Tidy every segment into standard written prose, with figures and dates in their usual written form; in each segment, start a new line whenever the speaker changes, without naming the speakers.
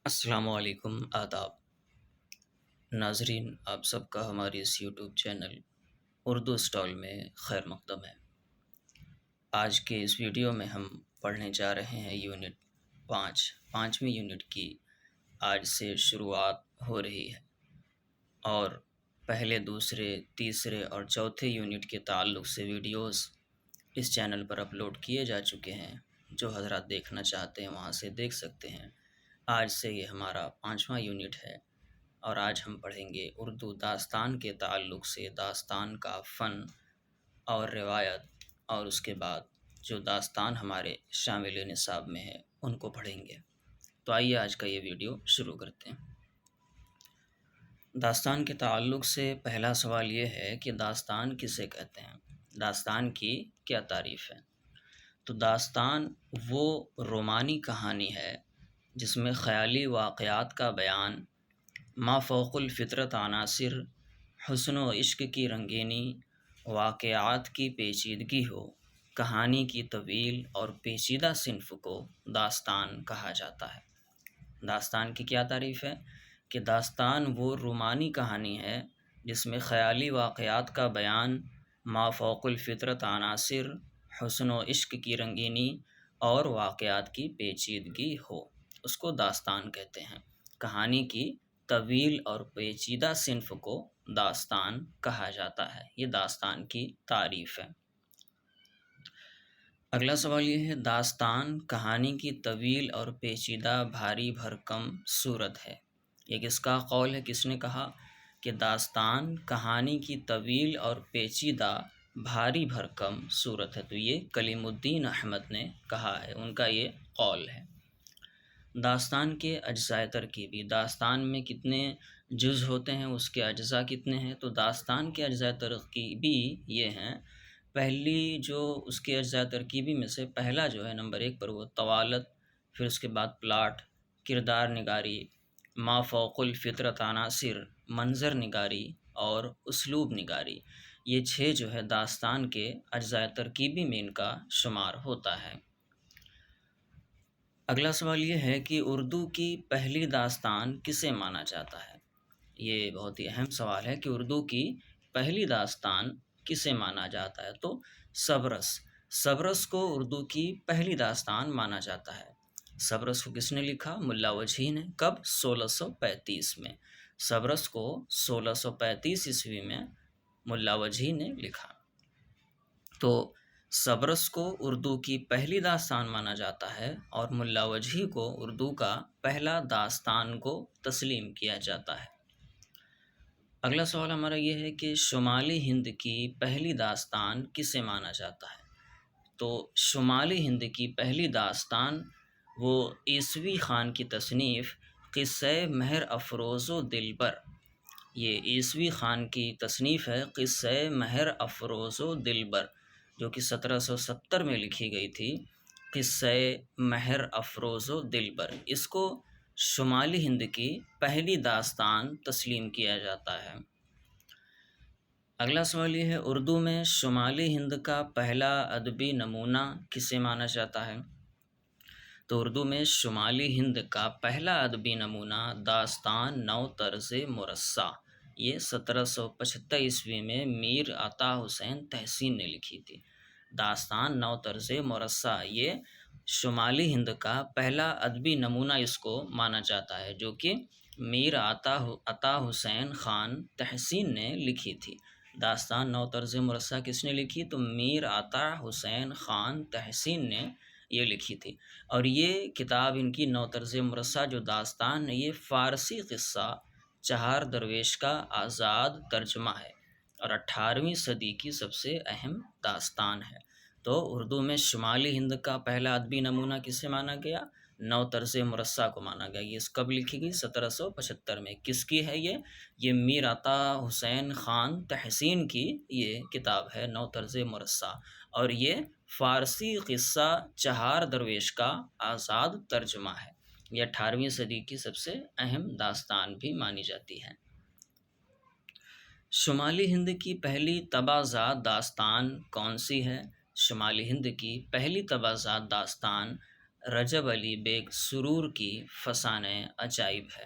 السلام علیکم، آداب ناظرین، آپ سب کا ہماری اس یوٹیوب چینل اردو اسٹال میں خیر مقدم ہے۔ آج کے اس ویڈیو میں ہم پڑھنے جا رہے ہیں یونٹ 5 پانچویں یونٹ کی آج سے شروعات ہو رہی ہے، اور پہلے، دوسرے، تیسرے اور چوتھے یونٹ کے تعلق سے ویڈیوز اس چینل پر اپلوڈ کیے جا چکے ہیں۔ جو حضرات دیکھنا چاہتے ہیں وہاں سے دیکھ سکتے ہیں۔ آج سے یہ ہمارا 5واں یونٹ ہے، اور آج ہم پڑھیں گے اردو داستان کے تعلق سے داستان کا فن اور روایت، اور اس کے بعد جو داستان ہمارے شامل نصاب میں ہے ان کو پڑھیں گے۔ تو آئیے آج کا یہ ویڈیو شروع کرتے ہیں۔ داستان کے تعلق سے پہلا سوال یہ ہے کہ داستان کسے کہتے ہیں؟ داستان کی کیا تعریف ہے؟ تو داستان وہ رومانی کہانی ہے جس میں خیالی واقعات کا بیان، مافوق الفطرت عناصر، حسن و عشق کی رنگینی، واقعات کی پیچیدگی ہو۔ کہانی کی طویل اور پیچیدہ صنف کو داستان کہا جاتا ہے۔ داستان کی کیا تعریف ہے؟ کہ داستان وہ رومانی کہانی ہے جس میں خیالی واقعات کا بیان، مافوق الفطرت عناصر، حسن و عشق کی رنگینی اور واقعات کی پیچیدگی ہو، اس کو داستان کہتے ہیں۔ کہانی کی طویل اور پیچیدہ صنف کو داستان کہا جاتا ہے۔ یہ داستان کی تعریف ہے۔ اگلا سوال یہ ہے، داستان کہانی کی طویل اور پیچیدہ بھاری بھرکم صورت ہے۔ یہ کس کا قول ہے؟ کس نے کہا کہ داستان کہانی کی طویل اور پیچیدہ بھاری بھرکم صورت ہے؟ تو یہ کلیم الدین احمد نے کہا ہے، ان کا یہ قول ہے۔ داستان کے اجزاء ترکیبی، داستان میں کتنے جز ہوتے ہیں، اس کے اجزاء کتنے ہیں؟ تو داستان کے اجزاء ترکیبی یہ ہیں۔ پہلی جو اس کے اجزاء ترکیبی میں سے پہلا جو ہے نمبر 1 پر، وہ طوالت، پھر اس کے بعد پلاٹ، کردار نگاری، ما فوق الفطرت عناصر، منظر نگاری اور اسلوب نگاری۔ یہ 6 جو ہے داستان کے اجزاء ترکیبی میں ان کا شمار ہوتا ہے۔ اگلا سوال یہ ہے کہ اردو کی پہلی داستان کسے مانا جاتا ہے؟ یہ بہت ہی اہم سوال ہے کہ اردو کی پہلی داستان کسے مانا جاتا ہے؟ تو سبرس کو اردو کی پہلی داستان مانا جاتا ہے۔ سبرس کو کس نے لکھا؟ ملا وجہی نے۔ کب؟ 1635 میں۔ سبرس کو 1635 عیسوی میں ملا وجہی نے لکھا۔ تو سبرس کو اردو کی پہلی داستان مانا جاتا ہے، اور ملا وجہی کو اردو کا پہلا داستان کو تسلیم کیا جاتا ہے۔ اگلا سوال ہمارا یہ ہے کہ شمالی ہند کی پہلی داستان کسے مانا جاتا ہے؟ تو شمالی ہند کی پہلی داستان وہ عیسوی خان کی تصنیف قصہ مہر افروز و دلبر، یہ عیسوی خان کی تصنیف ہے قصہ مہر افروز و دلبر، جو کہ 1770 میں لکھی گئی تھی۔ قصہ مہر افروز و دلبر، اس کو شمالی ہند کی پہلی داستان تسلیم کیا جاتا ہے۔ اگلا سوال یہ ہے، اردو میں شمالی ہند کا پہلا ادبی نمونہ کسے مانا جاتا ہے؟ تو اردو میں شمالی ہند کا پہلا ادبی نمونہ داستان نو طرز مرصع، یہ 1775 عیسوی میں میر عطا حسین تحسین نے لکھی تھی۔ داستان نو طرز مرصع یہ شمالی ہند کا پہلا ادبی نمونہ اس کو مانا جاتا ہے، جو کہ میر عطا حسین خان تحسین نے لکھی تھی۔ داستان نو طرز مرصع کس نے لکھی؟ تو میر عطا حسین خان تحسین نے یہ لکھی تھی۔ اور یہ کتاب ان کی نو طرز مرصع جو داستان ہے، یہ فارسی قصہ چہار درویش کا آزاد ترجمہ ہے، اور 18ویں صدی کی سب سے اہم داستان ہے۔ تو اردو میں شمالی ہند کا پہلا ادبی نمونہ کسے مانا گیا؟ نو طرز مرصع کو مانا گیا۔ یہ کب لکھی گئی؟ 1775 میں۔ کس کی ہے یہ؟ یہ میر عطا حسین خان تحسین کی یہ کتاب ہے، نو طرز مرصع، اور یہ فارسی قصہ چہار درویش کا آزاد ترجمہ ہے۔ یہ 18ویں صدی کی سب سے اہم داستان بھی مانی جاتی ہے۔ شمالی ہند کی پہلی طبع زاد داستان کون سی ہے؟ شمالی ہند کی پہلی طبع زاد داستان رجب علی بیگ سرور کی فسانہ عجائب ہے۔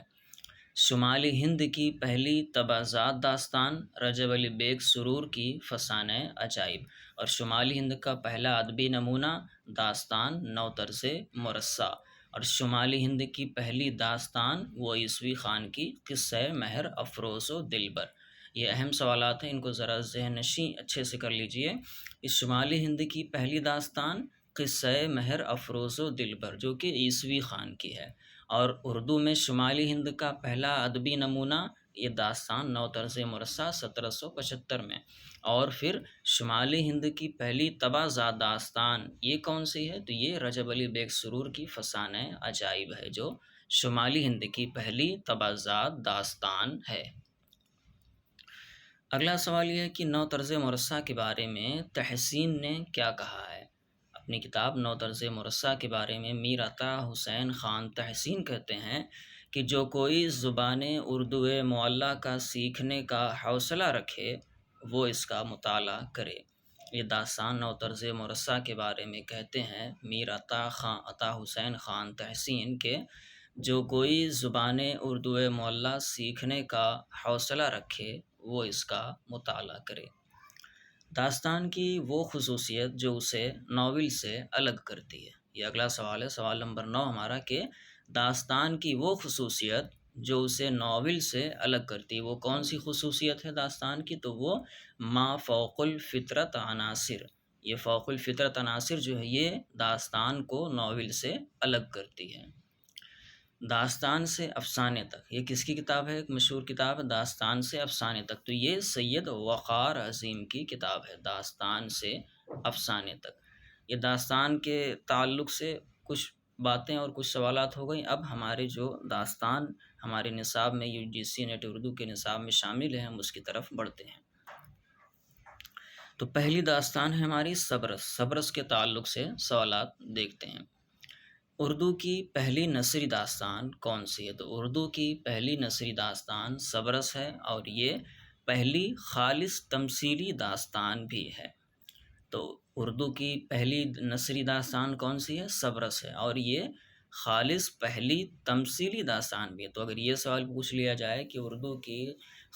شمالی ہند کی پہلی تبازات داستان رجب علی بیگ سرور کی فسانہ عجائب، اور شمالی ہند کا پہلا ادبی نمونہ داستان نو طرز مرصع، اور شمالی ہند کی پہلی داستان وہ عیسوی خان کی قصہ مہر افروز و دلبر۔ یہ اہم سوالات ہیں، ان کو ذرا ذہن نشیں اچھے سے کر لیجئے۔ اس شمالی ہند کی پہلی داستان قصہ مہر افروز و دلبر جو کہ عیسوی خان کی ہے، اور اردو میں شمالی ہند کا پہلا ادبی نمونہ یہ داستان نو طرز مرصع 1775 میں، اور پھر شمالی ہند کی پہلی تبازات داستان یہ کون سی ہے؟ تو یہ رجب علی بیگ سرور کی فسانہ عجائب ہے جو شمالی ہند کی پہلی تبازات داستان ہے۔ اگلا سوال یہ ہے کہ نو طرز مرصع کے بارے میں تحسین نے کیا کہا ہے؟ اپنی کتاب نو طرز مرصع کے بارے میں میر عطا حسین خان تحسین کہتے ہیں کہ جو کوئی زبان اردو معلیٰ کا سیکھنے کا حوصلہ رکھے وہ اس کا مطالعہ کرے۔ یہ داستان نو طرز مرصع کے بارے میں کہتے ہیں میر عطا حسین خان تحسین کہ جو کوئی زبان اردو معلیٰ سیکھنے کا حوصلہ رکھے وہ اس کا مطالعہ کرے۔ داستان کی وہ خصوصیت جو اسے ناول سے الگ کرتی ہے۔ یہ اگلا سوال ہے، سوال نمبر 9 ہمارا، کہ داستان کی وہ خصوصیت جو اسے ناول سے الگ کرتی ہے، وہ کون سی خصوصیت ہے داستان کی؟ تو وہ ما فوق الفطرت عناصر، یہ فوق الفطرت عناصر جو ہے یہ داستان کو ناول سے الگ کرتی ہے۔ داستان سے افسانے تک، یہ کس کی کتاب ہے؟ ایک مشہور کتاب ہے داستان سے افسانے تک، تو یہ سید وقار عظیم کی کتاب ہے داستان سے افسانے تک۔ یہ داستان کے تعلق سے کچھ باتیں اور کچھ سوالات ہو گئیں۔ اب ہمارے جو داستان ہمارے نصاب میں UGC نیٹ اردو کے نصاب میں شامل ہے ہم اس کی طرف بڑھتے ہیں۔ تو پہلی داستان ہے ہماری سبرس۔ سبرس کے تعلق سے سوالات دیکھتے ہیں۔ اردو کی پہلی نثری داستان کون سی ہے؟ تو اردو کی پہلی نثری داستان سبرس ہے، اور یہ پہلی خالص تمثیلی داستان بھی ہے۔ تو اردو کی پہلی نثری داستان کون سی ہے؟ سبرس ہے، اور یہ خالص پہلی تمثیلی داستان بھی ہے۔ تو اگر یہ سوال پوچھ لیا جائے کہ اردو کی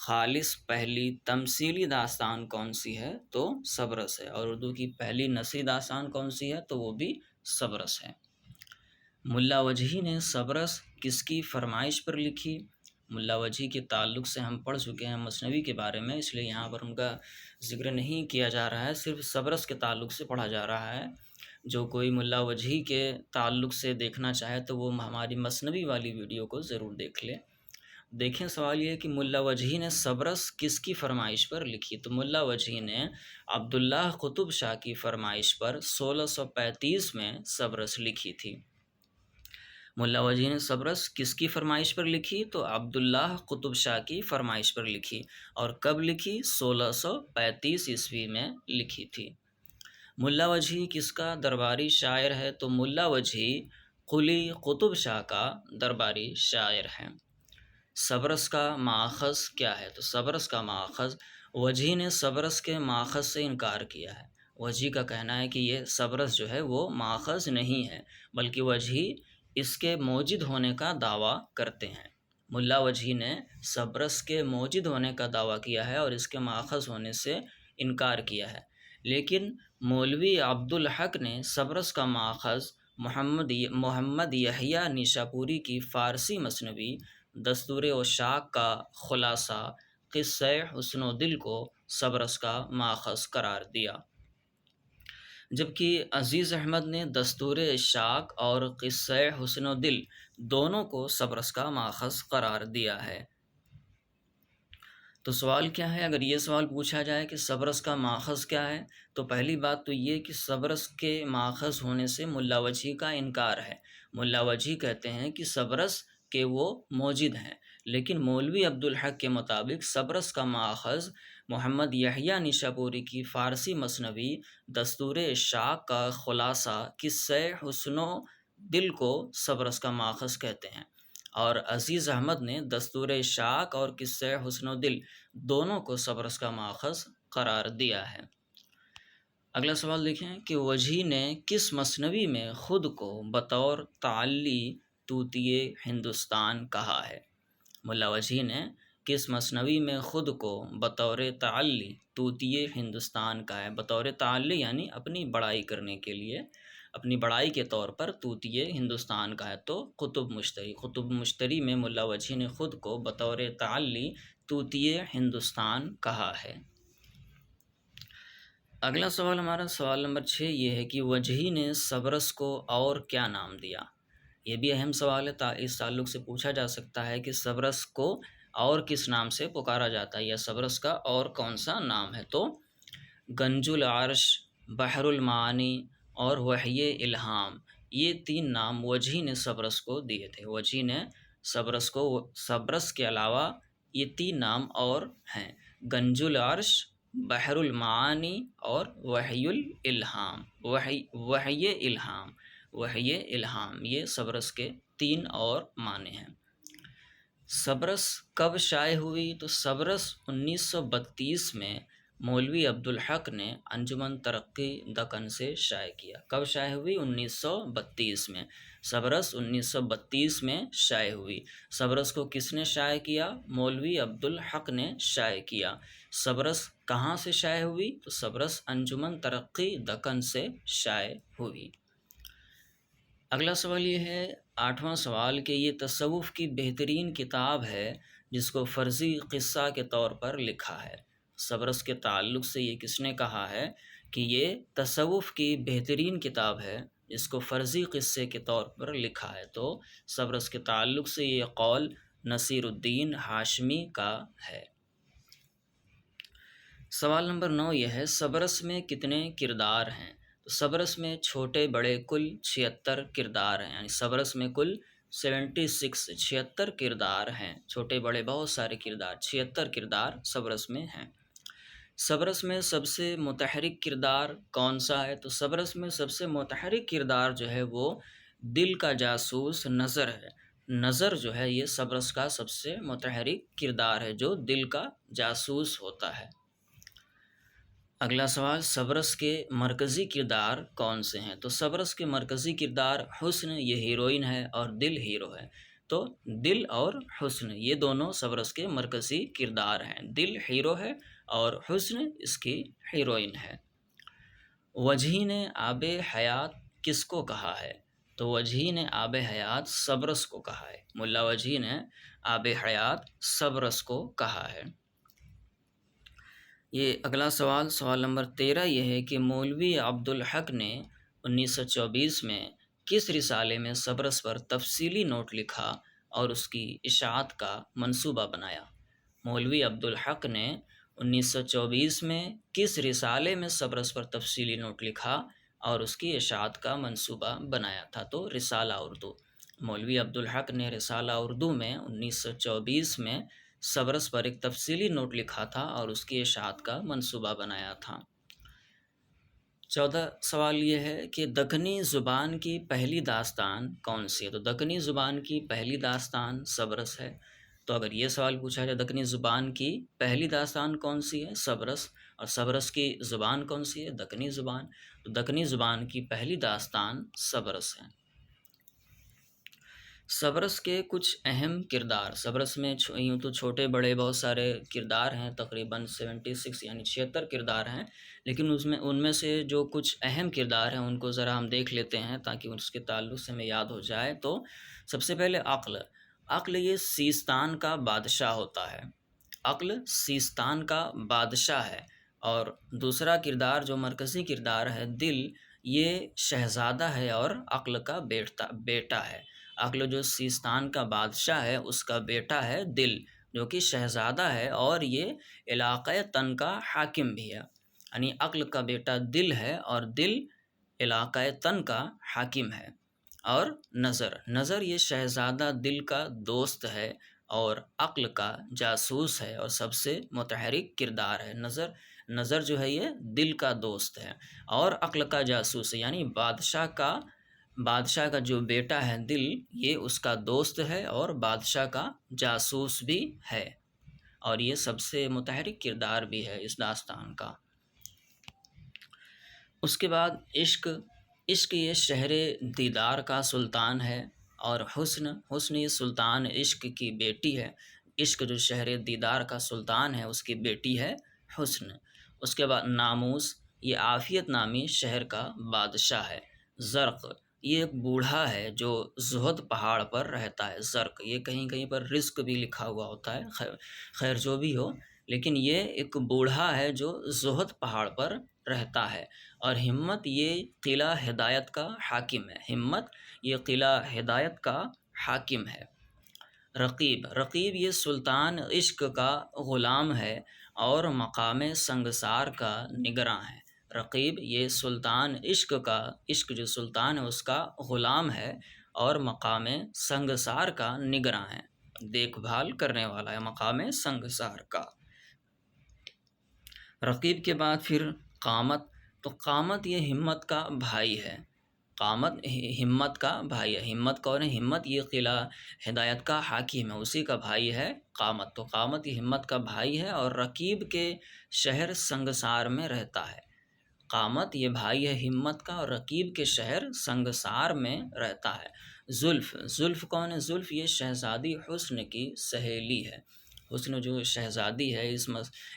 خالص پہلی تمثیلی داستان کون سی ہے تو سبرس ہے، اور اردو کی پہلی نثری داستان کون سی ہے تو وہ بھی سبرس ہے۔ ملا وجہی نے سبرس کس کی فرمائش پر لکھی؟ ملا وجہی کے تعلق سے ہم پڑھ چکے ہیں مثنوی کے بارے میں، اس لیے یہاں پر ان کا ذکر نہیں کیا جا رہا ہے، صرف سبرس کے تعلق سے پڑھا جا رہا ہے۔ جو کوئی ملا وجہی کے تعلق سے دیکھنا چاہے تو وہ ہماری مثنوی والی ویڈیو کو ضرور دیکھ لے۔ دیکھیں سوال یہ ہے کہ ملا وجہی نے سبرس کس کی فرمائش پر لکھی؟ تو ملا وجہی نے عبداللہ قطب شاہ کی فرمائش پر 1635 میں سبرس لکھی تھی۔ ملا وجہی نے سبرس کس کی فرمائش پر لکھی؟ تو عبداللہ قطب شاہ کی فرمائش پر لکھی، اور کب لکھی؟ 1635 عیسوی میں لکھی تھی۔ ملا وجہی کس کا درباری شاعر ہے؟ تو ملا وجہی قلی قطب شاہ کا درباری شاعر ہے۔ سبرس کا ماخذ کیا ہے؟ تو سبرس کا ماخذ، وجہی نے سبرس کے ماخذ سے انکار کیا ہے۔ وجہی کا کہنا ہے کہ یہ سبرس جو ہے وہ ماخذ نہیں ہے، بلکہ وجہی اس کے موجد ہونے کا دعویٰ کرتے ہیں۔ ملا وجہی نے سبرس کے موجد ہونے کا دعویٰ کیا ہے اور اس کے ماخذ ہونے سے انکار کیا ہے، لیکن مولوی عبدالحق نے سبرس کا ماخذ محمد یحییٰ نیشاپوری کی فارسی مثنوی دستور عشاق کا خلاصہ قصہ حسن و دل کو سبرس کا ماخذ قرار دیا، جبکہ عزیز احمد نے دستور عشاق اور قصہ حسن و دل دونوں کو سبرس کا ماخذ قرار دیا ہے۔ تو سوال کیا ہے؟ اگر یہ سوال پوچھا جائے کہ سبرس کا ماخذ کیا ہے تو پہلی بات تو یہ کہ سبرس کے ماخذ ہونے سے ملا وجہی کا انکار ہے۔ ملا وجہی کہتے ہیں کہ سبرس کے وہ موجد ہیں، لیکن مولوی عبدالحق کے مطابق سبرس کا ماخذ محمد یحییٰ نیشاپوری کی فارسی مثنوی دستور عشاق کا خلاصہ قصہ حسن و دل کو سبرس کا ماخذ کہتے ہیں، اور عزیز احمد نے دستور عشاق اور قصہ حسن و دل دونوں کو سبرس کا ماخذ قرار دیا ہے۔ اگلا سوال دیکھیں کہ وجیح نے کس مثنوی میں خود کو بطور تعلی طوطئ ہندوستان کہا ہے؟ ملا وجیح نے کس مثنوی میں خود کو بطور تعلی طوطئ ہندوستان کہا ہے؟ بطور تعلی یعنی اپنی بڑائی کرنے کے لیے، اپنی بڑائی کے طور پر طوطئ ہندوستان کا ہے تو قطب مشتری میں ملا وجیح نے خود کو بطور تعلی طوطئ ہندوستان کہا ہے۔ اگلا سوال ہمارا سوال نمبر 6 یہ ہے کہ وجیح نے صبرس کو اور کیا نام دیا؟ یہ بھی اہم سوال ہے، اس تعلق سے پوچھا جا سکتا ہے کہ صبرس کو اور کس نام سے پکارا جاتا ہے یا صبرس کا اور کون سا نام ہے؟ تو گنج العرش، بحر المعانی اور وحی الہام، یہ 3 نام وجیح نے صبرس کو دیے تھے۔ وجیح نے صبرس کے علاوہ یہ 3 نام اور ہیں: گنج العرش، بحر المعانی اور وحی الالہام۔ وحی الہام یہ صبرس کے 3 اور معنی ہیں۔ صبرس کب شائع ہوئی؟ تو صبرس 1932 میں مولوی عبدالحق نے انجمن ترقی دکن سے شائع کیا۔ کب شائع ہوئی؟ 1932 میں۔ صبرس 1932 میں شائع ہوئی۔ صبرس کو کس نے شائع کیا؟ مولوی عبدالحق نے شائع کیا۔ صبرس کہاں سے شائع ہوئی؟ تو صبرس انجمن ترقی دکن سے شائع ہوئی۔ اگلا سوال یہ ہے 8واں سوال کہ یہ تصوف کی بہترین کتاب ہے جس کو فرضی قصہ کے طور پر لکھا ہے۔ صبرس کے تعلق سے یہ کس نے کہا ہے کہ یہ تصوف کی بہترین کتاب ہے جس کو فرضی قصے کے طور پر لکھا ہے؟ تو صبرس کے تعلق سے یہ قول نصیر الدین ہاشمی کا ہے۔ سوال نمبر 9 یہ ہے صبرس میں کتنے کردار ہیں؟ تو صبرس میں چھوٹے بڑے کل 76 کردار ہیں، یعنی صبرس میں کل 76 کردار ہیں، چھوٹے بڑے بہت سارے کردار، 76 کردار صبرس میں ہیں۔ صبرس میں سب سے متحرک کردار کون سا ہے؟ تو صبرس میں سب سے متحرک کردار جو ہے وہ دل کا جاسوس نظر ہے۔ نظر جو ہے یہ صبرس کا سب سے متحرک کردار ہے جو دل کا جاسوس ہوتا ہے۔ اگلا سوال صبرس کے مرکزی کردار کون سے ہیں؟ تو صبرس کے مرکزی کردار حسن، یہ ہیروئن ہے، اور دل ہیرو ہے۔ تو دل اور حسن یہ دونوں صبرس کے مرکزی کردار ہیں، دل ہیرو ہے اور حسن اس کی ہیروئن ہے۔ وجیح نے آب حیات کس کو کہا ہے؟ تو وجیح نے آب حیات صبرس کو کہا ہے۔ ملا وجیح نے آب حیات صبرس کو کہا ہے۔ یہ اگلا سوال سوال نمبر 13 یہ ہے کہ مولوی عبدالحق نے 1924 میں کس رسالے میں صبرس پر تفصیلی نوٹ لکھا اور اس کی اشاعت کا منصوبہ بنایا؟ مولوی عبدالحق نے 1924 میں کس رسالے میں صبرس پر تفصیلی نوٹ لکھا اور اس کی اشاعت کا منصوبہ بنایا تھا؟ تو رسالہ اردو۔ مولوی عبدالحق نے رسالہ اردو میں 1924 میں صبرس پر ایک تفصیلی نوٹ لکھا تھا اور اس کی اشاعت کا منصوبہ بنایا تھا۔ 14 سوال یہ ہے کہ دکنی زبان کی پہلی داستان کون سی ہے؟ تو دکنی زبان کی پہلی داستان صبرس ہے۔ تو اگر یہ سوال پوچھا جائے دکنی زبان کی پہلی داستان کون سی ہے؟ صبرس۔ اور صبرس کی زبان کون سی ہے؟ دکنی زبان۔ تو دکنی زبان کی پہلی داستان صبرس ہے۔ صبرس کے کچھ اہم کردار، صبرس میں یوں تو چھوٹے بڑے بہت سارے کردار ہیں، تقریباً 76 یعنی 76 کردار ہیں، لیکن ان میں سے جو کچھ اہم کردار ہیں ان کو ذرا ہم دیکھ لیتے ہیں تاکہ اس کے تعلق سے ہمیں یاد ہو جائے۔ تو سب سے پہلے عقل یہ سیستان کا بادشاہ ہوتا ہے، عقل سیستان کا بادشاہ ہے۔ اور دوسرا کردار جو مرکزی کردار ہے دل، یہ شہزادہ ہے اور عقل کا بیٹا ہے۔ عقل جو سیستان کا بادشاہ ہے اس کا بیٹا ہے دل جو کہ شہزادہ ہے اور یہ علاقۂ تن کا حاکم بھی ہے، یعنی عقل کا بیٹا دل ہے اور دل علاقۂ تن کا حاکم ہے۔ اور نظر یہ شہزادہ دل کا دوست ہے اور عقل کا جاسوس ہے اور سب سے متحرک کردار ہے۔ نظر جو ہے یہ دل کا دوست ہے اور عقل کا جاسوس ہے، یعنی بادشاہ کا جو بیٹا ہے دل یہ اس کا دوست ہے اور بادشاہ کا جاسوس بھی ہے، اور یہ سب سے متحرک کردار بھی ہے اس داستان کا۔ اس کے بعد عشق، عشق یہ شہر دیدار کا سلطان ہے، اور حسن، حسن یہ سلطان عشق کی بیٹی ہے۔ عشق جو شہر دیدار کا سلطان ہے اس کی بیٹی ہے حسن۔ اس کے بعد ناموس، یہ عافیت نامی شہر کا بادشاہ ہے۔ زرق، یہ ایک بوڑھا ہے جو زہد پہاڑ پر رہتا ہے۔ زرق یہ کہیں کہیں پر رزق بھی لکھا ہوا ہوتا ہے، خیر جو بھی ہو، لیکن یہ ایک بوڑھا ہے جو زہد پہاڑ پر رہتا ہے۔ اور ہمت، یہ قلعہ ہدایت کا حاکم ہے۔ ہمت یہ قلعہ ہدایت کا حاکم ہے۔ رقیب، رقیب یہ سلطان عشق کا غلام ہے اور مقام سنگسار کا نگراں ہے۔ رقیب یہ سلطان عشق کا، عشق جو سلطان ہے اس کا غلام ہے اور مقام سنگسار کا نگراں ہے، دیکھ بھال کرنے والا ہے مقام سنگسار کا۔ رقیب کے بعد پھر قامت، تو قامت یہ ہمت کا بھائی ہے۔ قامت ہمت کا بھائی ہے۔ ہمت کون ہے؟ ہمت یہ قلعہ ہدایت کا حاکم ہے، اسی کا بھائی ہے قامت۔ تو قامت یہ ہمت کا بھائی ہے اور رقیب کے شہر سنگسار میں رہتا ہے۔ قامت یہ بھائی ہے ہمت کا اور رقیب کے شہر سنگسار میں رہتا ہے۔ زلف، زلف کون ہے؟ زلف یہ شہزادی حسن کی سہیلی ہے۔ حسن جو شہزادی ہے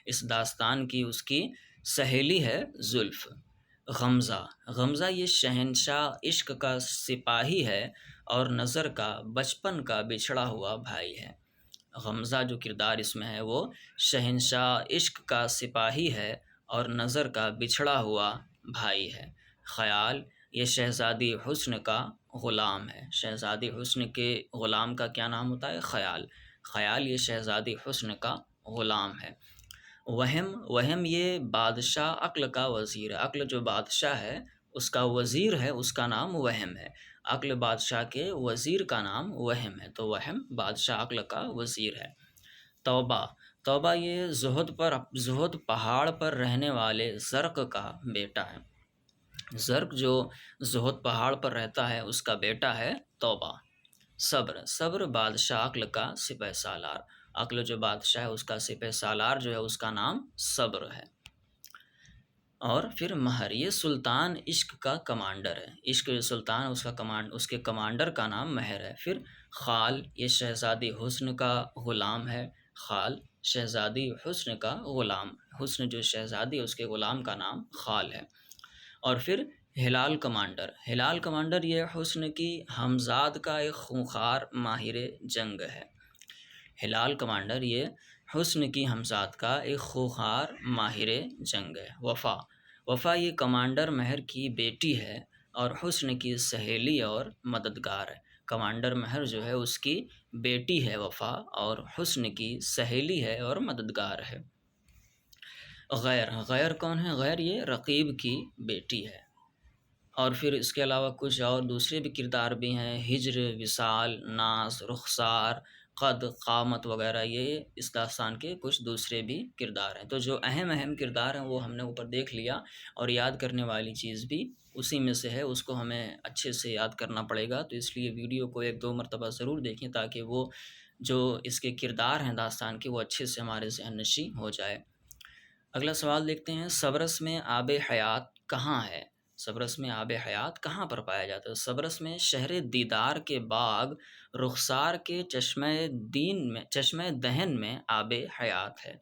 اس داستان کی، اس کی سہیلی ہے زلف۔ غمزہ، غمزہ یہ شہنشاہ عشق کا سپاہی ہے اور نظر کا بچپن کا بچھڑا ہوا بھائی ہے۔ غمزہ جو کردار اس میں ہے وہ شہنشاہ عشق کا سپاہی ہے اور نظر کا بچھڑا ہوا بھائی ہے۔ خیال، یہ شہزادی حسن کا غلام ہے۔ شہزادی حسن کے غلام کا کیا نام ہوتا ہے؟ خیال۔ خیال یہ شہزادی حسن کا غلام ہے۔ وہم، وہم یہ بادشاہ عقل کا وزیر ہے۔ عقل جو بادشاہ ہے اس کا وزیر ہے، اس کا نام وہم ہے۔ عقل بادشاہ کے وزیر کا نام وہم ہے، تو وہم بادشاہ عقل کا وزیر ہے۔ توبہ، توبہ یہ زہد پہاڑ پر رہنے والے زرق کا بیٹا ہے۔ زرق جو زہد پہاڑ پر رہتا ہے اس کا بیٹا ہے توبہ۔ صبر، صبر بادشاہ عقل کا سپہ سالار۔ عقل جو بادشاہ ہے اس کا سپہ سالار جو ہے اس کا نام صبر ہے۔ اور پھر مہر، یہ سلطان عشق کا کمانڈر ہے۔ عشق جو سلطان اس کے کمانڈر کا نام مہر ہے۔ پھر خال، یہ شہزادی حسن کا غلام ہے۔ خال شہزادی حسن کا غلام، حسن جو شہزادی اس کے غلام کا نام خال ہے۔ اور پھر ہلال کمانڈر، ہلال کمانڈر یہ حسن کی ہمزاد کا ایک خونخوار ماہر جنگ ہے۔ ہلال کمانڈر یہ حسن کی ہمزاد کا ایک خونخوار ماہر جنگ ہے۔ وفا، وفا یہ کمانڈر مہر کی بیٹی ہے اور حسن کی سہیلی اور مددگار ہے۔ کمانڈر مہر جو ہے اس کی بیٹی ہے وفا اور حسن کی سہیلی ہے اور مددگار ہے۔ غیر، غیر کون ہے؟ غیر یہ رقیب کی بیٹی ہے۔ اور پھر اس کے علاوہ کچھ اور دوسرے بھی کردار بھی ہیں، ہجر، وصال، ناز، رخسار، قد، قامت وغیرہ، یہ اس داستان کے کچھ دوسرے بھی کردار ہیں۔ تو جو اہم کردار ہیں وہ ہم نے اوپر دیکھ لیا، اور یاد کرنے والی چیز بھی اسی میں سے ہے، اس کو ہمیں اچھے سے یاد کرنا پڑے گا، تو اس لیے ویڈیو کو 1-2 مرتبہ ضرور دیکھیں تاکہ وہ جو اس کے کردار ہیں داستان کے وہ اچھے سے ہمارے ذہن نشیں ہو جائے۔ اگلا سوال دیکھتے ہیں، صبرس میں آب حیات کہاں ہے؟ صبرس میں آب حیات کہاں پر پایا جاتا ہے؟ صبرس میں شہر دیدار کے باغ رخسار کے چشمہ دہن میں آب حیات ہے۔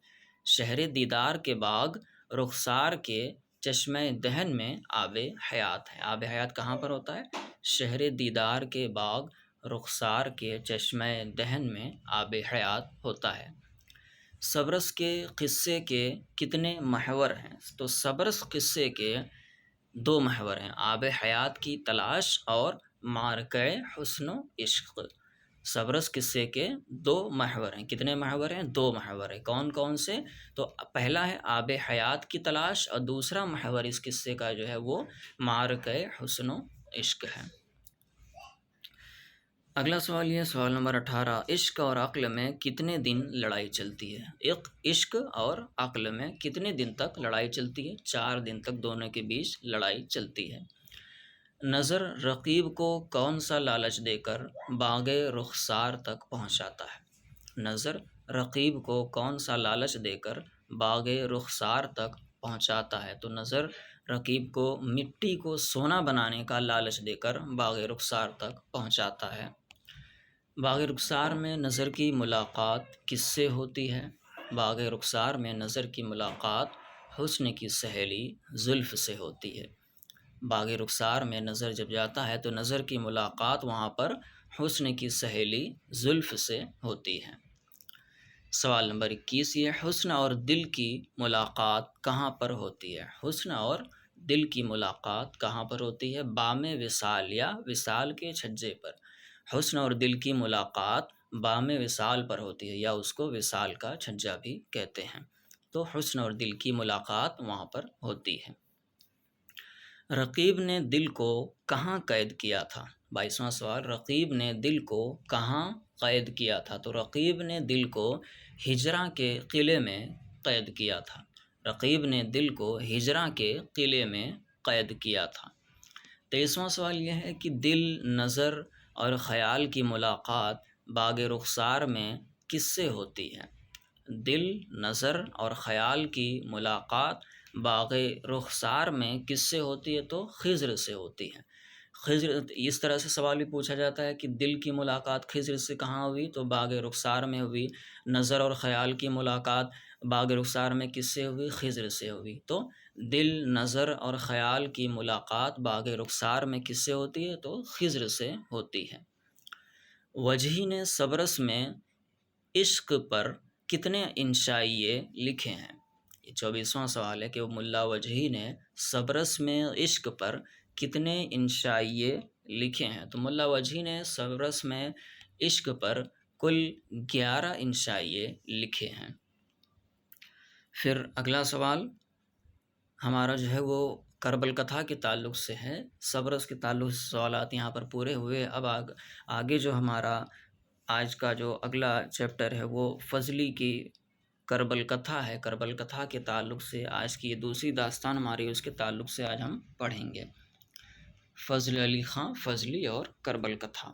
شہر دیدار کے باغ رخسار کے چشمہ دہن میں آب حیات ہے۔ آب حیات کہاں پر ہوتا ہے؟ شہر دیدار کے باغ رخسار کے چشمہ دہن میں آب حیات ہوتا ہے۔ صبرس کے قصے کے کتنے محور ہیں؟ تو صبرس قصے کے 2 محور ہیں، آب حیات کی تلاش اور معرکہ حسن و عشق۔ صبرس قصے کے 2 محور ہیں۔ کتنے محور ہیں؟ 2 محور ہیں۔ کون کون سے؟ تو پہلا ہے آب حیات کی تلاش اور دوسرا محور اس قصے کا جو ہے وہ معرکہ حسن و عشق ہے۔ اگلا سوال یہ سوال نمبر 18، عشق اور عقل میں کتنے دن لڑائی چلتی ہے؟ عشق اور عقل میں کتنے دن تک لڑائی چلتی ہے؟ 4 دن تک دونوں کے بیچ لڑائی چلتی ہے۔ نظر رقیب کو کون سا لالچ دے کر باغ رخسار تک پہنچاتا ہے؟ نظر رقیب کو کون سا لالچ دے کر باغ رخسار تک پہنچاتا ہے؟ تو نظر رقیب کو مٹی کو سونا بنانے کا لالچ دے کر باغ رخسار تک پہنچاتا ہے۔ باغ رخسار میں نظر کی ملاقات کس سے ہوتی ہے؟ باغ رخسار میں نظر کی ملاقات حسن کی سہیلی زلف سے ہوتی ہے۔ باغ رخسار میں نظر جب جاتا ہے تو نظر کی ملاقات وہاں پر حسن کی سہیلی زلف سے ہوتی ہے۔ سوال نمبر 21، یہ حسن اور دل کی ملاقات کہاں پر ہوتی ہے؟ حسن اور دل کی ملاقات کہاں پر ہوتی ہے؟ بام وصال یا وصال کے چھجے پر۔ حسن اور دل کی ملاقات بام وصال پر ہوتی ہے، یا اس کو وصال کا چھجا بھی کہتے ہیں۔ تو حسن اور دل کی ملاقات وہاں پر ہوتی ہے۔ رقیب نے دل کو کہاں قید کیا تھا؟ 22واں سوال، رقیب نے دل کو کہاں قید کیا تھا؟ تو رقیب نے دل کو ہجراں کے قلعے میں قید کیا تھا۔ رقیب نے دل کو ہجراں کے قلعے میں قید کیا تھا۔ 23واں سوال یہ ہے کہ دل، نظر اور خیال کی ملاقات باغ رخسار میں کس سے ہوتی ہے؟ دل، نظر اور خیال کی ملاقات باغ رخسار میں کس سے ہوتی ہے؟ تو خضر سے ہوتی ہے۔ خضر، اس طرح سے سوال بھی پوچھا جاتا ہے کہ دل کی ملاقات خضر سے کہاں ہوئی؟ تو باغ رخسار میں ہوئی۔ نظر اور خیال کی ملاقات باغ رخسار میں کس سے ہوئی؟ خضر سے ہوئی۔ تو دل، نظر اور خیال کی ملاقات باغ رخسار میں کس سے ہوتی ہے؟ تو خضر سے ہوتی ہے۔ وجہی نے صبرس میں عشق پر کتنے انشائیے لکھے ہیں؟ یہ 24واں سوال ہے کہ ملا وجہی نے صبرس میں عشق پر کتنے انشائیے لکھے ہیں؟ تو ملا وجہی نے صبرس میں عشق پر کل 11 انشائیے لکھے ہیں۔ پھر اگلا سوال ہمارا جو ہے وہ کربل کتھا کے تعلق سے ہے۔ صبرس کے تعلق سے سوالات یہاں پر پورے ہوئے۔ اب آگے جو ہمارا آج کا جو اگلا چیپٹر ہے وہ فضلی کی کربل کتھا ہے۔ کربل کتھا کے تعلق سے آج کی یہ دوسری داستان ہماری، اس کے تعلق سے آج ہم پڑھیں گے فضل علی خاں فضلی اور کربل کتھا۔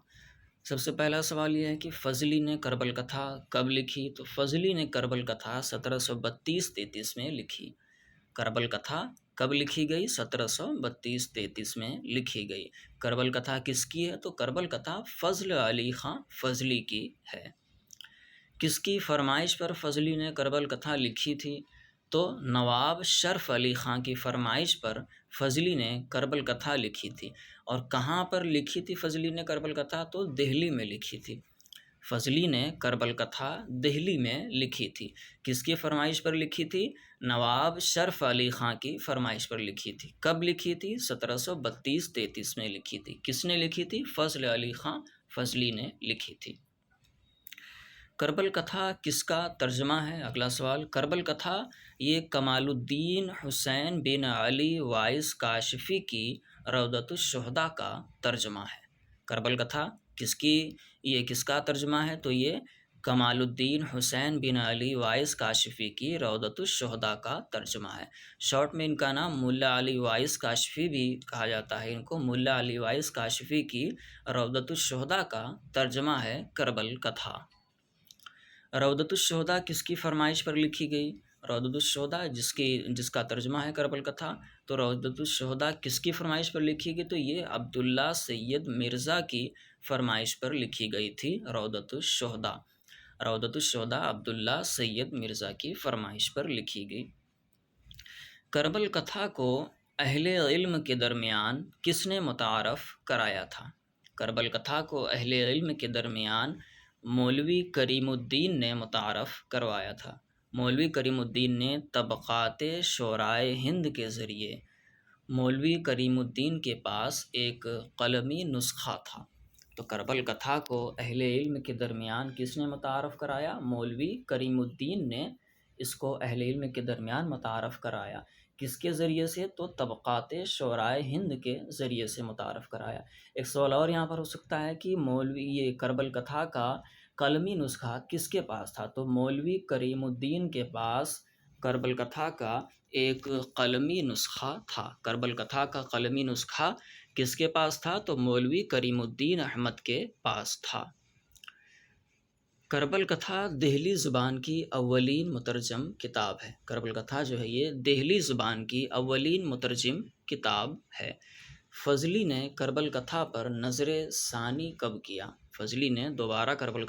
سب سے پہلا سوال یہ ہے کہ فضلی نے کربل کتھا کب لکھی؟ تو فضلی نے کربل کتھا 1732-33 میں لکھی۔ کربل کتھا کب لکھی گئی؟ 1732-33 میں لکھی گئی۔ کربل کتھا کس کی ہے؟ تو کربل کتھا فضل علی خاں فضلی کی ہے۔ کس کی فرمائش پر فضلی نے کربل کتھا لکھی تھی؟ تو نواب شرف علی خاں کی فرمائش پر فضلی نے کربل کتھا لکھی تھی۔ اور کہاں پر لکھی تھی فضلی نے کربل کتھا؟ تو دہلی میں لکھی تھی۔ فضلی نے کربل کتھا دہلی میں لکھی تھی۔ کس کی فرمائش پر لکھی تھی؟ نواب شرف علی خاں کی فرمائش پر لکھی تھی۔ کب لکھی تھی؟ 1732-33 میں لکھی تھی۔ کس نے لکھی تھی؟ فضل علی خاں فضلی نے لکھی تھی۔ کربل کتھا کس کا ترجمہ ہے؟ اگلا سوال، کربل کتھا یہ کمال الدین حسین بن علی وائس کاشفی کی روضۃ الشہداء کا ترجمہ ہے۔ کربل کتھا یہ کس کا ترجمہ ہے؟ تو یہ کمال الدین حسین بن علی وائس کاشفی کی روضۃ الشہداء کا ترجمہ ہے۔ شارٹ میں ان کا نام ملا علی وائس کاشفی بھی کہا جاتا ہے۔ ان کو ملا علی وائس کاشفی کی روضۃ الشہداء کا ترجمہ ہے کربل کتھا۔ روضۃ الشہداء کس کی فرمائش پر لکھی گئی؟ روضۃ الشہداء جس کا ترجمہ ہے کربل کتھا، تو روضۃ الشہداء کس کی فرمائش پر لکھی گئی؟ تو یہ عبداللہ سید مرزا کی فرمائش پر لکھی گئی تھی روضۃ الشہداء۔ روضۃ الشہداء عبداللہ سید مرزا کی فرمائش پر لکھی گئی۔ کربل کتھا کو اہل علم کے درمیان کس نے متعارف کرایا تھا؟ کربل کتھا کو اہل علم کے درمیان مولوی کریم الدین نے متعارف کروایا تھا۔ مولوی کریم الدین نے طبقات شورائے ہند کے ذریعے، مولوی کریم الدین کے پاس ایک قلمی نسخہ تھا۔ تو کربل کتھا کو اہل علم کے درمیان کس نے متعارف کرایا؟ مولوی کریم الدین نے اس کو اہل علم کے درمیان متعارف کرایا۔ کس کے ذریعے سے؟ تو طبقات شورائے ہند کے ذریعے سے متعارف کرایا۔ ایک سوال اور یہاں پر ہو سکتا ہے کہ مولوی یہ کربل کتھا کا قلمی نسخہ کس کے پاس تھا؟ تو مولوی کریم الدین کے پاس کربل کتھا کا ایک قلمی نسخہ تھا۔ کربل کتھا کا قلمی نسخہ کس کے پاس تھا؟ تو مولوی کریم الدین احمد کے پاس تھا۔ کربل کتھا دہلی زبان کی اولین مترجم کتاب ہے۔ کربل کتھا جو ہے یہ دہلی زبان کی اولین مترجم کتاب ہے۔ فضلی نے کربل کتھا پر نظر ثانی کب کیا؟ فضلی نے دوبارہ کربل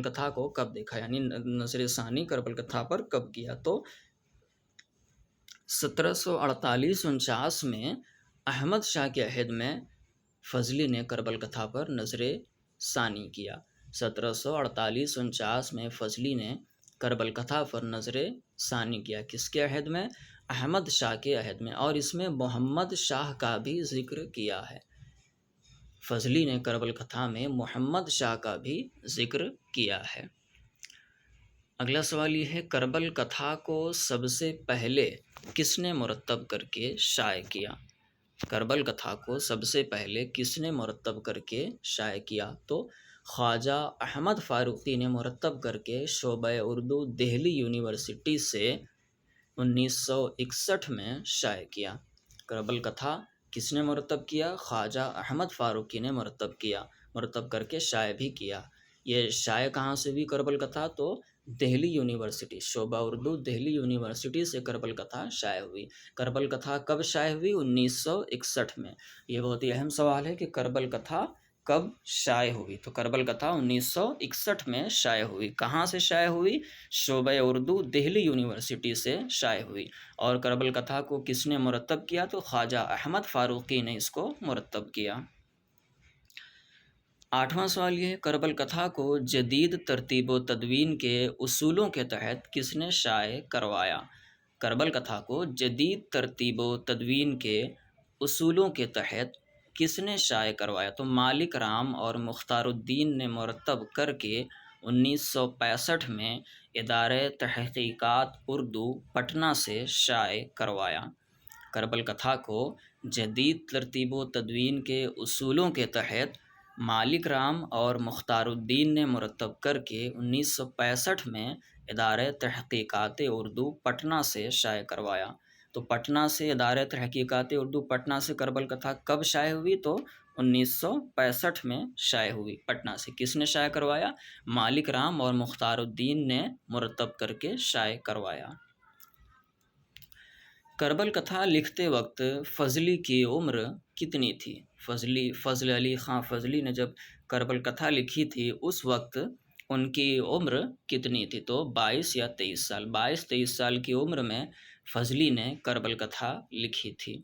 کتھا کو کب دیکھا، یعنی نظر ثانی کربل کتھا پر کب کیا؟ تو 1748-49 میں احمد شاہ کے عہد میں فضلی نے کربل کتھا پر نظر ثانی کیا۔ 1748-49 میں فضلی نے کربل کتھا پر نظر ثانی کیا۔ کس کے عہد میں؟ احمد شاہ کے عہد میں، اور اس میں محمد شاہ کا بھی ذکر کیا ہے۔ فضلی نے کربل کتھا میں محمد شاہ کا بھی ذکر کیا ہے۔ اگلا سوال یہ ہے، کربل کتھا کو سب سے پہلے کس نے مرتب کر کے شائع کیا؟ کربل کتھا کو سب سے پہلے کس نے مرتب کر کے شائع کیا؟ تو خواجہ احمد فاروقی نے مرتب کر کے شعبہ اردو دہلی یونیورسٹی سے 1961 میں شائع کیا۔ کربل کتھا کس نے مرتب کیا؟ خواجہ احمد فاروقی نے مرتب کر کے شائع بھی کیا۔ یہ شائع کہاں سے ہوئی کربل کتھا؟ تو دہلی یونیورسٹی، شعبہ اردو دہلی یونیورسٹی سے کربل کتھا شائع ہوئی۔ کربل کتھا کب شائع ہوئی؟ 1961 میں۔ یہ بہت ہی اہم سوال ہے کہ کربل کتھا کب شائع ہوئی؟ تو کربل کتھا 1961 میں شائع ہوئی۔ کہاں سے شائع ہوئی؟ شعبہ اردو دہلی یونیورسٹی سے شائع ہوئی۔ اور کربل کتھا کو کس نے مرتب کیا؟ تو خواجہ احمد فاروقی نے اس کو مرتب کیا۔ 8واں سوال یہ ہے، کربل کتھا کو جدید ترتیب و تدوین کے اصولوں کے تحت کس نے شائع کروایا؟ کربل کتھا کو جدید ترتیب و تدوین کے اصولوں کے تحت کس نے شائع کروایا؟ تو مالک رام اور مختار الدین نے مرتب کر کے 1965 میں ادارہ تحقیقات اردو پٹنہ سے شائع کروایا۔ کربل کتھا کو جدید ترتیب و تدوین کے اصولوں کے تحت مالک رام اور مختار الدین نے مرتب کر کے 1965 میں ادارہ تحقیقات اردو پٹنہ سے شائع کروایا۔ تو پٹنہ سے ادارہ تحقیقات اردو پٹنہ سے کربل کتھا کب شائع ہوئی؟ تو 1965 میں شائع ہوئی پٹنہ سے۔ کس نے شائع کروایا؟ مالک رام اور مختار الدین نے مرتب کر کے شائع کروایا۔ کربل کتھا لکھتے وقت فضلی کی عمر کتنی تھی؟ فضل علی خاں فضلی نے جب کربل کتھا لکھی تھی اس وقت ان کی عمر کتنی تھی؟ تو 22 یا 23 سال۔ 22-23 سال کی عمر میں فضلی نے کربل کتھا لکھی تھی۔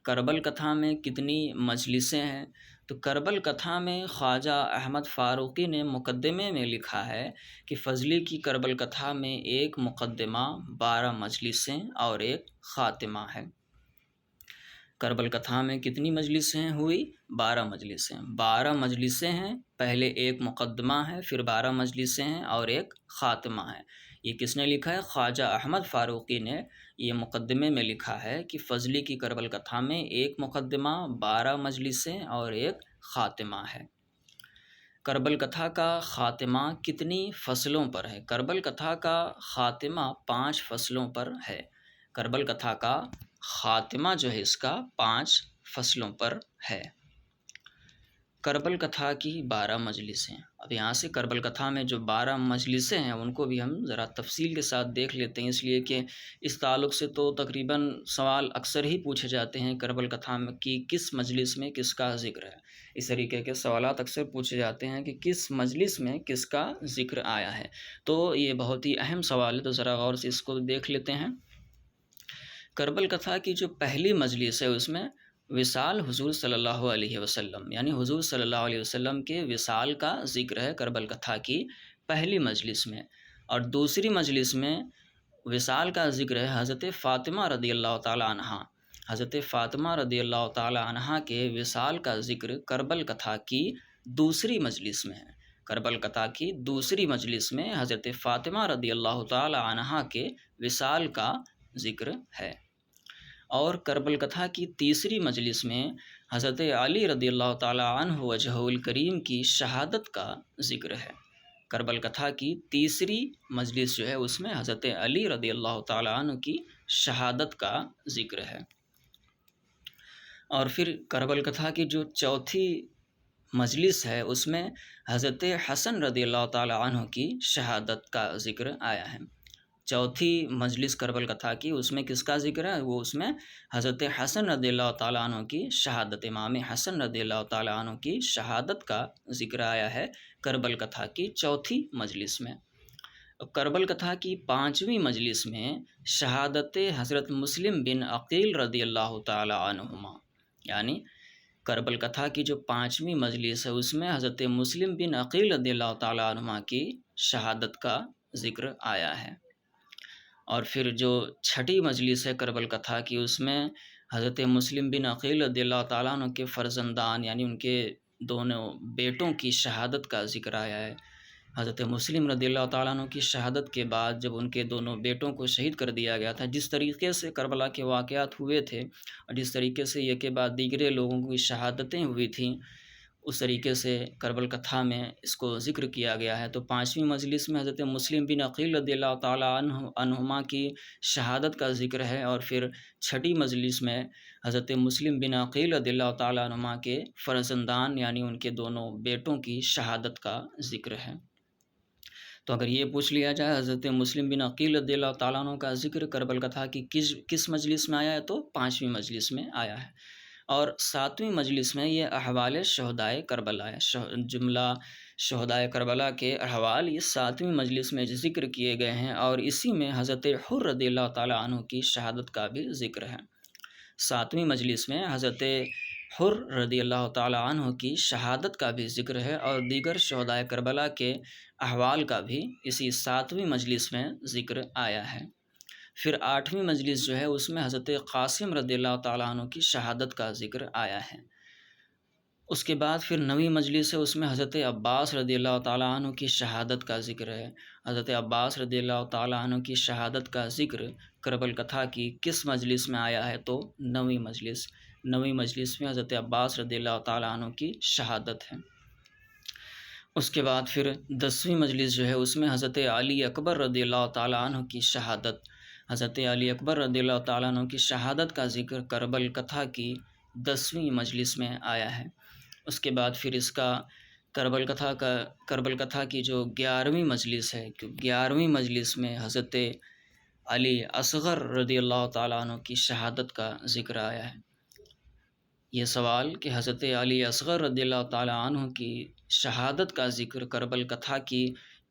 کربل کتھا میں کتنی مجلسیں ہیں؟ تو کربل کتھا میں خواجہ احمد فاروقی نے مقدمے میں لکھا ہے کہ فضلی کی کربل کتھا میں ایک مقدمہ، 12 مجلسیں اور ایک خاتمہ ہے۔ کربل کتھا میں کتنی مجلسیں ہوئی؟ 12 مجلسیں۔ 12 مجلسیں ہیں، پہلے ایک مقدمہ ہے، پھر 12 مجلسیں ہیں اور ایک خاتمہ ہے۔ یہ کس نے لکھا ہے؟ خواجہ احمد فاروقی نے یہ مقدمے میں لکھا ہے کہ فضلی کی کربل کتھا میں ایک مقدمہ، 12 مجلسیں اور ایک خاتمہ ہے۔ کربل کتھا کا خاتمہ کتنی فصلوں پر ہے؟ کربل کتھا کا خاتمہ 5 فصلوں پر ہے۔ کربل کتھا کا خاتمہ جو ہے اس کا 5 فصلوں پر ہے۔ کربل کتھا کی 12 مجلسیں۔ اب یہاں سے کربل کتھا میں جو 12 مجلسیں ہیں ان کو بھی ہم ذرا تفصیل کے ساتھ دیکھ لیتے ہیں، اس لیے کہ اس تعلق سے تو تقریباً سوال اکثر ہی پوچھے جاتے ہیں کربل کتھا کی کس مجلس میں کس کا ذکر ہے۔ اس طریقے کے سوالات اکثر پوچھے جاتے ہیں کہ کس مجلس میں کس کا ذکر آیا ہے، تو یہ بہت ہی اہم سوال ہے، تو ذرا غور سے اس کو دیکھ لیتے ہیں۔ کربل کتھا کی جو پہلی مجلس ہے اس میں وصال حضور صلی اللہ علیہ وسلم، یعنی حضور صلی اللہ علیہ وسلم کے وصال کا ذکر ہے کربل کتھا کی پہلی مجلس میں۔ اور دوسری مجلس میں وصال کا ذکر ہے حضرت فاطمہ رضی اللہ تعالیٰ عنہ۔ حضرت فاطمہ رضی اللہ تعالیٰ عنہ کے وصال کا ذکر کربل کتھا کی دوسری مجلس میں ہے۔ کربل کتھا کی دوسری مجلس میں حضرت فاطمہ رضی اللہ تعالیٰ عنہ کے وصال کا ذکر ہے۔ اور کربل کتھا کی تیسری مجلس میں حضرت علی رضی اللہ تعالیٰ عنہ وجہہ الکریم کی شہادت کا ذکر ہے۔ کربل کتھا کی تیسری مجلس جو ہے اس میں حضرت علی رضی اللہ تعالیٰ عنہ کی شہادت کا ذکر ہے۔ اور پھر کربل کتھا کی جو چوتھی مجلس ہے اس میں حضرت حسن رضی اللہ تعالیٰ عنہ کی شہادت کا ذکر آیا ہے۔ چوتھی مجلس کربل کتھا کی، اس میں کس کا ذکر ہے؟ وہ اس میں حضرت حسن رضی اللہ تعالیٰ عنہ کی شہادت، امام حسن رضی اللہ تعالیٰ عنہ کی شہادت کا ذکر آیا ہے کربل کتھا کی چوتھی مجلس میں۔ کربل کتھا کی پانچویں مجلس میں شہادت حضرت مسلم بن عقیل رضی اللہ تعالیٰ عنہما، یعنی کربل کتھا کی جو پانچویں مجلس ہے اس میں حضرت مسلم بن عقیل رضی اللہ تعالیٰ عنہما کی شہادت کا ذکر آیا ہے۔ اور پھر جو چھٹی مجلس ہے کربل کتھا کی اس میں حضرت مسلم بن عقیل رضی اللہ تعالیٰ عنہ کے فرزندان، یعنی ان کے دونوں بیٹوں کی شہادت کا ذکر آیا ہے۔ حضرت مسلم رضی اللہ تعالیٰ عنہ کی شہادت کے بعد جب ان کے دونوں بیٹوں کو شہید کر دیا گیا تھا، جس طریقے سے کربلا کے واقعات ہوئے تھے اور جس طریقے سے یہ کے بعد دیگرے لوگوں کی شہادتیں ہوئی تھیں، اس طریقے سے کربل کتھا میں اس کو ذکر کیا گیا ہے۔ تو پانچویں مجلس میں حضرت مسلم بن عقیل رضی اللہ تعالیٰ عنہما کی شہادت کا ذکر ہے، اور پھر چھٹی مجلس میں حضرت مسلم بن عقیل رضی اللہ تعالیٰ عنہما کے فرزندان، یعنی ان کے دونوں بیٹوں کی شہادت کا ذکر ہے۔ تو اگر یہ پوچھ لیا جائے حضرت مسلم بن عقیل رضی اللہ تعالیٰ عنہ کا ذکر کربل کتھا کی کس مجلس میں آیا ہے؟ تو پانچویں مجلس میں آیا ہے۔ اور ساتویں مجلس میں یہ احوال شہدائے کربلا ہے، جملہ شہدائے کربلا کے احوال یہ ساتویں مجلس میں ذکر کیے گئے ہیں، اور اسی میں حضرت حر رضی اللہ تعالیٰ عنہ کی شہادت کا بھی ذکر ہے۔ ساتویں مجلس میں حضرت حر رضی اللہ تعالیٰ عنہ کی شہادت کا بھی ذکر ہے، اور دیگر شہدائے کربلا کے احوال کا بھی اسی ساتویں مجلس میں ذکر آیا ہے۔ پھر آٹھویں مجلس جو ہے اس میں حضرت قاسم رضی اللہ تعالیٰ عنہ کی شہادت کا ذکر آیا ہے۔ اس کے بعد پھر نویں مجلس ہے اس میں حضرت عباس رضی اللہ تعالیٰ عنہ کی شہادت کا ذکر ہے۔ حضرت عباس رضی اللہ تعالیٰ عنہ کی شہادت کا ذکر کربل کتھا کی کس مجلس میں آیا ہے؟ تو نویں مجلس میں حضرت عباس رضی اللہ تعالیٰ عنہ کی شہادت ہے۔ اس کے بعد پھر 10ویں مجلس جو ہے اس میں حضرت علی اکبر رضی اللہ تعالیٰ عنہ کی شہادت، حضرت علی اکبر رضی اللہ تعالیٰ عنہ کی شہادت کا ذکر کربل کتھا کی 10ویں مجلس میں آیا ہے۔ اس کے بعد پھر اس کا کربل کتھا کی جو 11ویں مجلس ہے، 11ویں مجلس میں حضرت علی اصغر رضی اللہ تعالیٰ عنہ کی شہادت کا ذکر آیا ہے۔ یہ سوال کہ حضرت علی اصغر رضی اللہ تعالیٰ عنہ کی شہادت کا ذکر کربل کتھا کی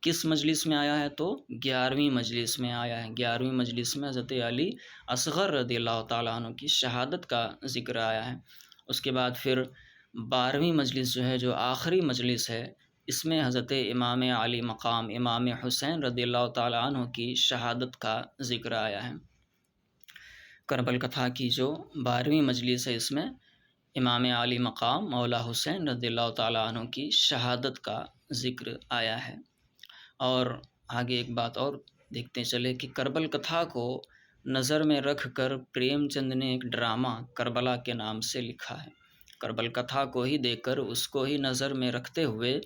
کس مجلس میں آیا ہے؟ تو 11ویں مجلس میں آیا ہے۔ 11ویں مجلس میں حضرت علی اصغر رضی اللہ تعالیٰ عنہ کی شہادت کا ذکر آیا ہے۔ اس کے بعد پھر 12ویں مجلس جو ہے، جو آخری مجلس ہے، اس میں حضرت امام علی مقام امام حسین رضی اللہ تعالیٰ عنہ کی شہادت کا ذکر آیا ہے۔ کربل کتھا کی جو 12ویں مجلس ہے اس میں امام علی مقام مولا حسین رضی اللہ تعالیٰ عنہ کی شہادت کا ذکر آیا ہے۔ اور آگے ایک بات اور دیکھتے چلے کہ کربل کتھا کو نظر میں رکھ کر پریم چند نے ایک ڈرامہ کربلا کے نام سے لکھا ہے۔ کربل کتھا کو ہی دیکھ کر اس کو ہی نظر میں رکھتے ہوئے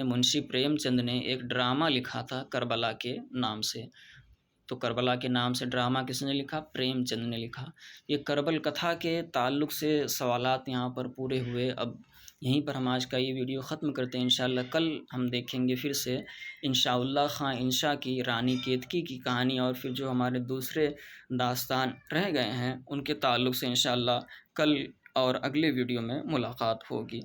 منشی پریم چند نے ایک ڈرامہ لکھا تھا کربلا کے نام سے۔ تو کربلا کے نام سے ڈرامہ کس نے لکھا؟ پریم چند نے لکھا۔ یہ کربل کتھا کے تعلق سے سوالات یہاں پر پورے ہوئے۔ اب یہیں پر ہم آج کا یہ ویڈیو ختم کرتے ہیں۔ انشاءاللہ کل ہم دیکھیں گے پھر سے انشاءاللہ خاں انشا کی رانی کیتکی کی کہانی، اور پھر جو ہمارے دوسرے داستان رہ گئے ہیں ان کے تعلق سے انشاءاللہ کل اور اگلے ویڈیو میں ملاقات ہوگی۔